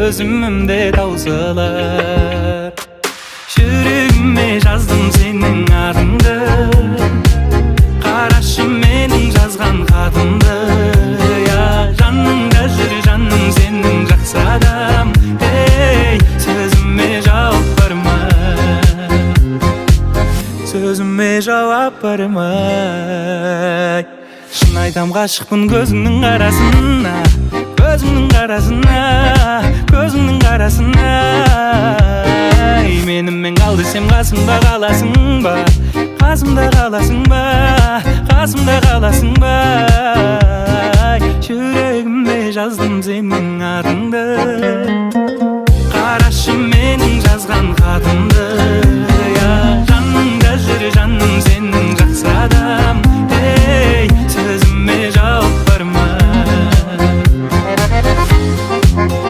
өзүмдө таусылар. Жүрөгүмө жаздым сенин атыңды, карашы менин жазган хатымды. Я жаныңда жүр жаным сенин жакшы адам. Эй, сөзүмө жооп барма, сөзүмө жооп бармай. Шын айтам гашыкмын көзүңнүн карасына, көзүңнүн карасына, көзүңнүн карасына. Менімен қалды сен қасымда қаласың ба, қасымда қаласың ба, қасымда қаласың ба. Жүрегіме жаздым сенің атыңды,